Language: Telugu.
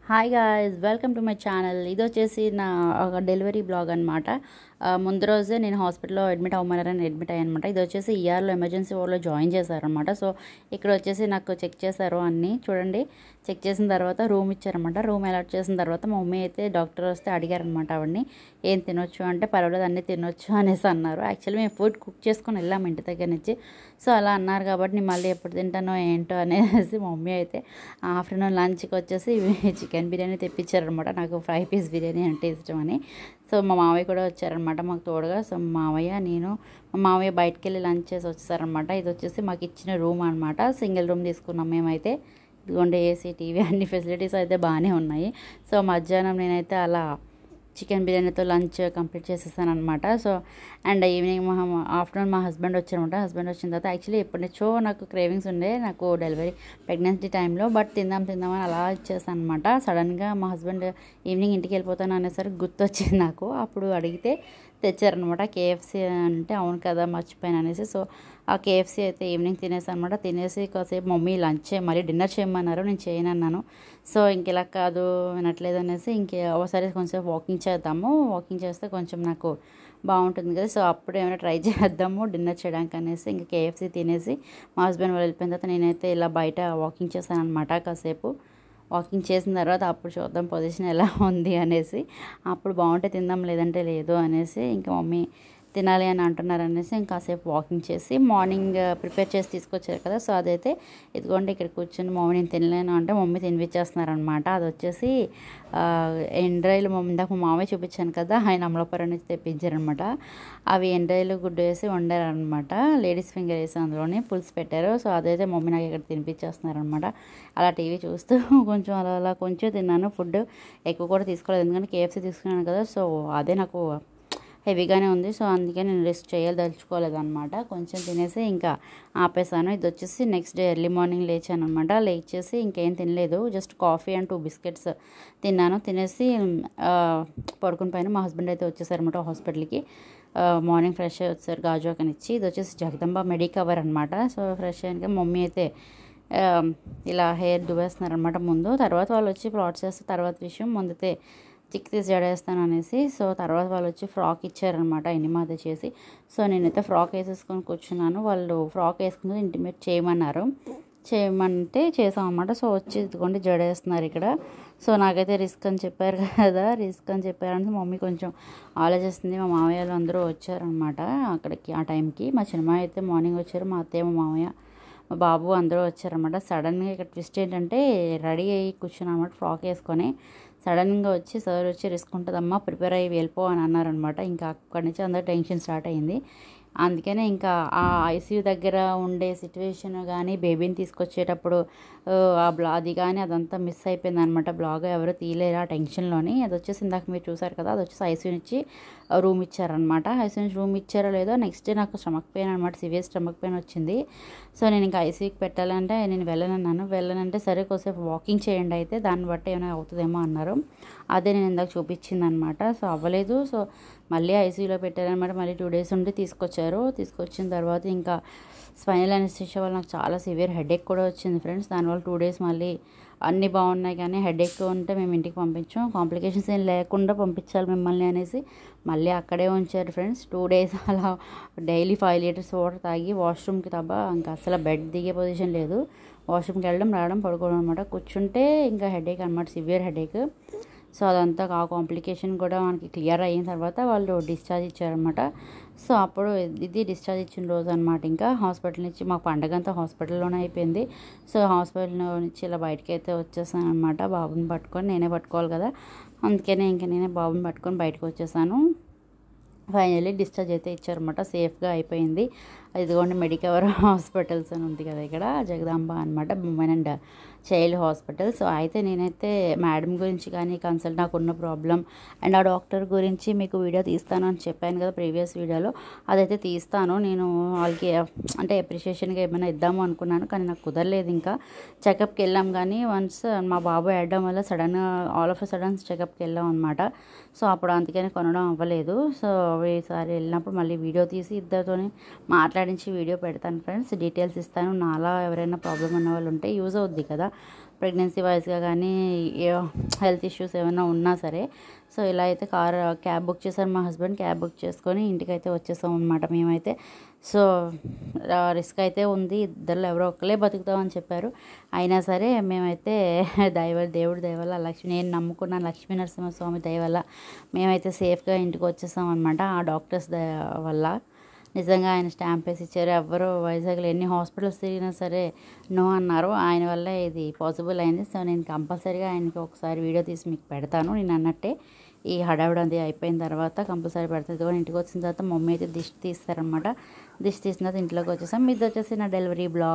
Hi guys, welcome to my channel. ఇది వచ్చేసి నా ఒక డెలివరీ బ్లాగ్ అనమాట. ముందు రోజే నేను హాస్పిటల్లో అడ్మిట్ అవ్వమన్నారని అడ్మిట్ అయ్యాను అనమాట. ఇది వచ్చేసి ఈఆర్లో ఎమర్జెన్సీ వార్డ్లో జాయిన్ చేశారనమాట. సో ఇక్కడ వచ్చేసి నాకు చెక్ చేశారు అన్నీ చూడండి. చెక్ చేసిన తర్వాత రూమ్ ఇచ్చారనమాట. రూమ్ అలాట్ చేసిన తర్వాత మా మమ్మీ అయితే డాక్టర్ వస్తే అడిగారనమాట ఆవిడని, ఏం తినొచ్చు అంటే పర్వాలేదు అన్నీ తినొచ్చు అనేసి అన్నారు. యాక్చువల్లీ మేము ఫుడ్ కుక్ చేసుకొని వెళ్ళాము ఇంటి దగ్గర నుంచి. సో అలా అన్నారు కాబట్టి నేను మళ్ళీ ఎప్పుడు తింటానో ఏంటో అనేసి మా మమ్మీ అయితే ఆఫ్టర్నూన్ లంచ్కి వచ్చేసి చికెన్ బిర్యానీ తెప్పించారనమాట. నాకు ఫ్రై పీస్ బిర్యానీ అంటే ఇష్టం అని. సో మా మావయ్య కూడా వచ్చారనమాట మాకు తోడుగా. సో మావయ్య నేను మా మావయ్య బయటకు వెళ్ళి లంచ్ చేసి వచ్చేసారనమాట. ఇది వచ్చేసి మాకు ఇచ్చిన రూమ్ అనమాట. సింగిల్ రూమ్ తీసుకున్నాం మేమైతే. ఇదిగోండి ఏసీ, టీవీ అన్ని ఫెసిలిటీస్ అయితే బాగానే ఉన్నాయి. సో మధ్యాహ్నం నేనైతే అలా చికెన్ బిర్యానీతో లంచ్ కంప్లీట్ చేసేసాను అనమాట. సో అండ్ ఈవినింగ్ ఆఫ్టర్నూన్ మా హస్బెండ్ వచ్చారనమాట. హస్బెండ్ వచ్చిన తర్వాత యాక్చువల్లీ ఎప్పటి నుంచో నాకు క్రేవింగ్స్ ఉండే నాకు డెలివరీ ప్రెగ్నెన్సీ టైంలో, బట్ తిందామని అలా ఇచ్చేసాను అనమాట. సడన్గా మా హస్బెండ్ ఈవినింగ్ ఇంటికి వెళ్ళిపోతాను అనేసరికి గుర్తొచ్చింది నాకు. అప్పుడు అడిగితే తెచ్చారనమాట. కేఎఫ్సీ అంటే అవును కదా మర్చిపోయాను అనేసి. సో ఆ కేఎఫ్సీ అయితే ఈవినింగ్ తినేసాను అనమాట. తినేసి కాసేపు మమ్మీ లంచ్ మళ్ళీ డిన్నర్ చేయమన్నారు, నేను చేయనన్నాను. సో ఇంక ఇలా కాదు వినట్లేదు అనేసి ఒకసారి కొంచెం వాకింగ్ చేద్దాము, వాకింగ్ చేస్తే కొంచెం నాకు బాగుంటుంది కదా. సో అప్పుడు ఏమైనా ట్రై చేద్దాము డిన్నర్ చేయడానికి అనేసి ఇంకా కేఎఫ్సీ తినేసి మా హస్బెండ్ వాళ్ళు వెళ్ళిపోయిన తర్వాత నేనైతే ఇలా బయట వాకింగ్ చేశాను అనమాట. కాసేపు వాకింగ్ చేసిన తర్వాత అప్పుడు చూద్దాం పొజిషన్ ఎలా ఉంది అనేసి. అప్పుడు బాగుంటే తిందాం లేదంటే లేదు అనేసి ఇంకా మమ్మీ తినాలి అని అంటున్నారు అనేసి ఇంకాసేపు వాకింగ్ చేసి మార్నింగ్ ప్రిపేర్ చేసి తీసుకొచ్చారు కదా. సో అదైతే ఇదిగోండి ఇక్కడ కూర్చొని మమ్మీ నేను తినలేను అంటే మమ్మీ తినిపించేస్తున్నారనమాట. అది వచ్చేసి ఎండ్రాయిలు ఇందాక మా మామయ్య చూపించాను కదా, ఆయన అమలాపురం నుంచి తెప్పించారనమాట. అవి ఎండ్రాయిలు గుడ్డు వేసి వండారనమాట. లేడీస్ ఫింగర్ వేసి అందులోనే పులుసు పెట్టారు. సో అదైతే మమ్మీ నాకు ఇక్కడ తినిపించేస్తున్నారనమాట. అలా టీవీ చూస్తూ కొంచెం అలా కొంచెం తిన్నాను. ఫుడ్ ఎక్కువ కూడా తీసుకోలేదు ఎందుకంటే కేఎఫ్సీ తీసుకున్నాను కదా. సో అదే నాకు హెవీగానే ఉంది. సో అందుకే నేను రెస్ట్ దలుచుకోలేదు అనమాట. కొంచెం తినేసి ఇంకా ఆపేసాను. ఇది వచ్చేసి నెక్స్ట్ డే ఎర్లీ మార్నింగ్ లేచాను అనమాట. లేచేసి ఇంకేం తినలేదు, జస్ట్ కాఫీ అండ్ 2 బిస్కెట్స్ తిన్నాను. తినేసి పడుకుని పైన మా హస్బెండ్ అయితే వచ్చేసారనమాట హాస్పిటల్కి. మార్నింగ్ ఫ్రెష్ అయ్యి వచ్చారు గాజువాకని ఇచ్చి. ఇది వచ్చేసి జగదంబ మెడికవర్ అనమాట. సో ఫ్రెష్ అయ్యాక మమ్మీ అయితే ఇలా హెయిర్ దువ్వేస్తున్నారనమాట ముందు. తర్వాత వాళ్ళు వచ్చి ప్లాట్స్ చేస్తే తర్వాత విషయం, ముందైతే చిక్ తీసి జడేస్తాను అనేసి. సో తర్వాత వాళ్ళు వచ్చి ఫ్రాక్ ఇచ్చారనమాట ఎనిమాద చేసి. సో నేనైతే ఫ్రాక్ వేసేసుకొని కూర్చున్నాను. వాళ్ళు ఫ్రాక్ వేసుకుని ఇంటిమేట్ చేయమంటే చేసాం అనమాట. సో వచ్చి ఇదిగోండి జడేస్తున్నారు ఇక్కడ. సో నాకైతే రిస్క్ అని చెప్పారు కదా, రిస్క్ అని చెప్పారని మమ్మీ కొంచెం ఆలోచిస్తుంది. మా మామయ్యలు అందరూ వచ్చారనమాట అక్కడికి ఆ టైంకి. మా చిన్నమ్మాయి అయితే మార్నింగ్ వచ్చారు, మా అత్తయ్య, మా మామయ్య, మా బాబు అందరూ వచ్చారనమాట. సడన్గా ఇక్కడ ట్విస్ట్ ఏంటంటే రెడీ అయ్యి కూర్చున్నాను అనమాట ఫ్రాక్ వేసుకొని. సడన్గా వచ్చి సార్ వచ్చి రిస్క్ ఉంటుందమ్మా ప్రిపేర్ అయ్యి వెళ్ళిపో అని అన్నారనమాట. ఇంకా అక్కడి నుంచి అందరూ టెన్షన్ స్టార్ట్ అయింది. అందుకనే ఇంకా ఆ ఐసీయూ దగ్గర ఉండే సిచ్యువేషన్ కానీ బేబీని తీసుకొచ్చేటప్పుడు అది కానీ అదంతా మిస్ అయిపోయింది అనమాట. బ్లాగ్ ఎవరు తీయలేరు ఆ టెన్షన్లోని. అది వచ్చేసి ఇందాక మీరు చూసారు కదా, అది వచ్చేసి ఐసీయూ నుంచి రూమ్ ఇచ్చారనమాట. ఐసీయూ నుంచి రూమ్ ఇచ్చారో లేదో నెక్స్ట్ డే నాకు స్టమక్ పెయిన్ అనమాట, సివియర్ స్టమక్ పెయిన్ వచ్చింది. సో నేను ఇంకా ఐసీయూకి పెట్టాలంటే నేను వెళ్ళనంటే సరే కొద్దిసేపు వాకింగ్ చేయండి అయితే దాన్ని బట్టి ఏమైనా అవుతుందేమో అన్నారు. అదే నేను ఇందాక చూపించింది అనమాట. సో అవ్వలేదు. సో మళ్ళీ ఐసీయూలో పెట్టారనమాట. మళ్ళీ 2 days ఉండి తీసుకొచ్చిన తర్వాత ఇంకా స్పైనల్ అనెస్థీషియా వల్ల నాకు చాలా సివియర్ హెడేక్ కూడా వచ్చింది ఫ్రెండ్స్. దానివల్ల 2 days మళ్ళీ అన్నీ బాగున్నాయి కానీ హెడేక్ ఉంటే మేము ఇంటికి పంపించాం. కాంప్లికేషన్స్ ఏం లేకుండా పంపించాలి మిమ్మల్ని అనేసి మళ్ళీ అక్కడే ఉంచారు ఫ్రెండ్స్. 2 days అలా డైలీ 5 liters వాటర్ తాగి వాష్రూమ్కి తప్ప ఇంకా అసలు బెడ్ దిగే పొజిషన్ లేదు. వాష్రూమ్కి వెళ్ళడం రావడం పడుకోవడం అనమాట. కూర్చుంటే ఇంకా హెడేక్ అనమాట, సివియర్ హెడేక్. సో అదంతా ఆ కాంప్లికేషన్ కూడా మనకి క్లియర్ అయిన తర్వాత వాళ్ళు డిశ్చార్జ్ ఇచ్చారనమాట. సో అప్పుడు ఇది డిశ్చార్జ్ ఇచ్చిన రోజు అనమాట. ఇంకా హాస్పిటల్ నుంచి మాకు పండగ అంతా హాస్పిటల్లోనే అయిపోయింది. సో హాస్పిటల్ నుంచి ఇలా బయటకి అయితే వచ్చేసాను అనమాట. బాబుని పట్టుకొని నేనే పట్టుకోవాలి కదా, అందుకనే ఇంకా నేనే బాబుని పట్టుకొని బయటకు వచ్చేసాను. ఫైనల్లీ డిశ్చార్జ్ అయితే ఇచ్చారనమాట, సేఫ్గా అయిపోయింది. ఇదిగోండి మెడికవర్ హాస్పిటల్స్ అని ఉంది కదా ఇక్కడ, జగదాంబ అనమాట, women and child hospital. So అయితే నేనైతే మేడం గురించి కానీ కన్సల్ట్ నాకున్న ప్రాబ్లం అండ్ ఆ డాక్టర్ గురించి మీకు వీడియో తీస్తాను అని చెప్పాను కదా ప్రీవియస్ వీడియోలో, అదైతే తీస్తాను. నేను వాళ్ళకి అంటే అప్రిషియేషన్గా ఏమైనా ఇద్దాము అనుకున్నాను కానీ నాకు కుదరలేదు. ఇంకా చెకప్కి వెళ్ళాం కానీ వన్స్ మా బాబు ఏడడం వల్ల ఆల్ ఆఫ్ సడన్ చెకప్కి వెళ్ళాం అనమాట. సో అప్పుడు అందుకని కొనడం అవ్వలేదు. సో ఈసారి వెళ్ళినప్పుడు మళ్ళీ వీడియో తీసి ఇద్దరితోని మాట్లాడించి వీడియో పెడతాను ఫ్రెండ్స్, డీటెయిల్స్ ఇస్తాను. నాలా ఎవరైనా ప్రాబ్లం ఉన్న వాళ్ళు ఉంటే యూజ్ అవుద్ది కదా ప్రెగ్నెన్సీ వైజ్గా కానీ హెల్త్ ఇష్యూస్ ఏమైనా ఉన్నా సరే. సో ఇలా అయితే క్యాబ్ బుక్ చేశారు మా హస్బెండ్. క్యాబ్ బుక్ చేసుకొని ఇంటికైతే వచ్చేసాం అనమాట మేమైతే. సో రిస్క్ అయితే ఉంది, ఇద్దరు ఎవరో ఒకళ్ళే బతుకుతామని చెప్పారు. అయినా సరే మేమైతే దేవుడి దయ వల్ల నేను నమ్ముకున్న లక్ష్మీ నరసింహస్వామి దయ వల్ల మేమైతే సేఫ్గా ఇంటికి వచ్చేసాం అనమాట. ఆ డాక్టర్స్ వల్ల నిజంగా ఆయన స్టాంప్ వేసి ఇచ్చారు. ఎవ్వరు వైజాగ్లో ఎన్ని హాస్పిటల్స్ తిరిగినా సరే నో అన్నారు. ఆయన వల్ల ఇది పాసిబుల్ అయింది. సో నేను కంపల్సరీగా ఆయనకి ఒకసారి వీడియో తీసి మీకు పెడతాను. నేను అన్నట్టే ఈ హడావిడి అయిపోయిన తర్వాత కంపల్సరీ పెడతాను. ఇదిగో ఇంటికి వచ్చిన తర్వాత మమ్మీ అయితే దిష్టి తీస్తారనమాట. దిష్టి తీసిన తర్వాత ఇంట్లోకి వచ్చేసాం. ఇది వచ్చేసి నా డెలివరీ బ్లాగ్.